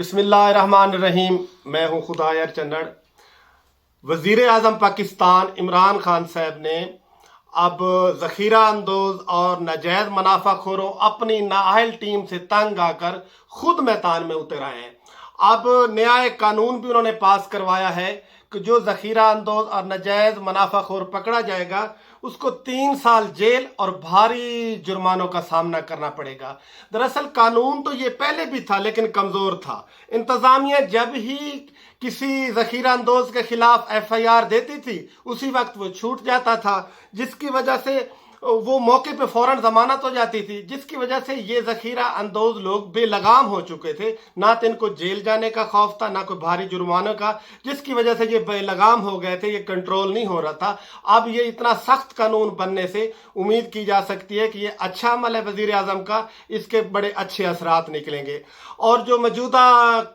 بسم اللہ الرحمن الرحیم۔ میں ہوں خدایار چنڑ۔ وزیر اعظم پاکستان عمران خان صاحب نے اب ذخیرہ اندوز اور ناجائز منافع خوروں اپنی نااہل ٹیم سے تنگ آ کر خود میدان میں اتر آئے ہیں۔ اب نیا ایک قانون بھی انہوں نے پاس کروایا ہے کہ جو ذخیرہ اندوز اور ناجائز منافع خور پکڑا جائے گا اس کو 3 سال جیل اور بھاری جرمانوں کا سامنا کرنا پڑے گا۔ دراصل قانون تو یہ پہلے بھی تھا لیکن کمزور تھا۔ انتظامیہ جب ہی کسی ذخیرہ اندوز کے خلاف FIR دیتی تھی اسی وقت وہ چھوٹ جاتا تھا، جس کی وجہ سے وہ موقع پہ فوراً ضمانت ہو جاتی تھی، جس کی وجہ سے یہ ذخیرہ اندوز لوگ بے لگام ہو چکے تھے۔ نہ تو ان کو جیل جانے کا خوف تھا، نہ کوئی بھاری جرمانوں کا، جس کی وجہ سے یہ بے لگام ہو گئے تھے، یہ کنٹرول نہیں ہو رہا تھا۔ اب یہ اتنا سخت قانون بننے سے امید کی جا سکتی ہے کہ یہ اچھا عمل ہے وزیر اعظم کا، اس کے بڑے اچھے اثرات نکلیں گے۔ اور جو موجودہ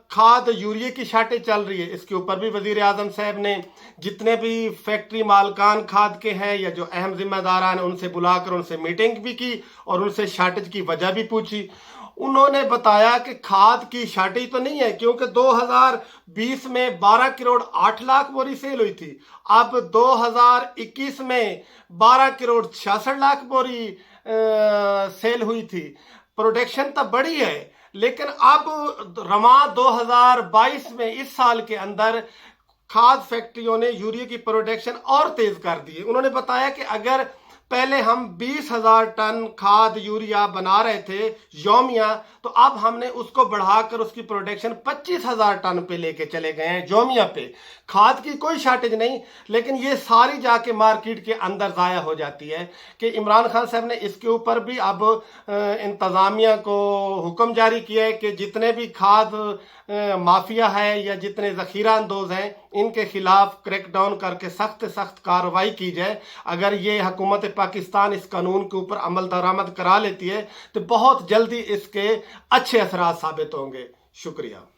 کھاد یوریا کی شارٹیج چل رہی ہے اس کے اوپر بھی وزیر اعظم صاحب نے جتنے بھی فیکٹری مالکان کھاد کے ہیں یا جو اہم ذمہ داران ہیں ان سے بلا کر ان سے میٹنگ بھی کی اور ان سے شارٹیج کی وجہ بھی پوچھی۔ انہوں نے بتایا کہ کھاد کی شارٹیج تو نہیں ہے کیونکہ 2020 میں 12 کروڑ 8 لاکھ بوری سیل ہوئی تھی، اب 2021 میں 12 کروڑ 66 لاکھ بوری سیل ہوئی تھی۔ پروڈکشن تو بڑی ہے لیکن اب رواں 2022 میں اس سال کے اندر کھاد فیکٹریوں نے یوریا کی پروڈکشن اور تیز کر دی ہے۔ انہوں نے بتایا کہ اگر پہلے ہم 20,000 ٹن کھاد یوریا بنا رہے تھے یومیہ تو اب ہم نے اس کو بڑھا کر اس کی پروڈکشن 25,000 ٹن پہ لے کے چلے گئے ہیں یومیہ پہ۔ کھاد کی کوئی شارٹیج نہیں لیکن یہ ساری جا کے مارکیٹ کے اندر ضائع ہو جاتی ہے کہ عمران خان صاحب نے اس کے اوپر بھی اب انتظامیہ کو حکم جاری کیا ہے کہ جتنے بھی کھاد مافیا ہے یا جتنے ذخیرہ اندوز ہیں ان کے خلاف کریک ڈاؤن کر کے سخت سخت کارروائی کی جائے۔ اگر یہ حکومت پاکستان اس قانون کے اوپر عمل درآمد کرا لیتی ہے تو بہت جلدی اس کے اچھے اثرات ثابت ہوں گے۔ شکریہ۔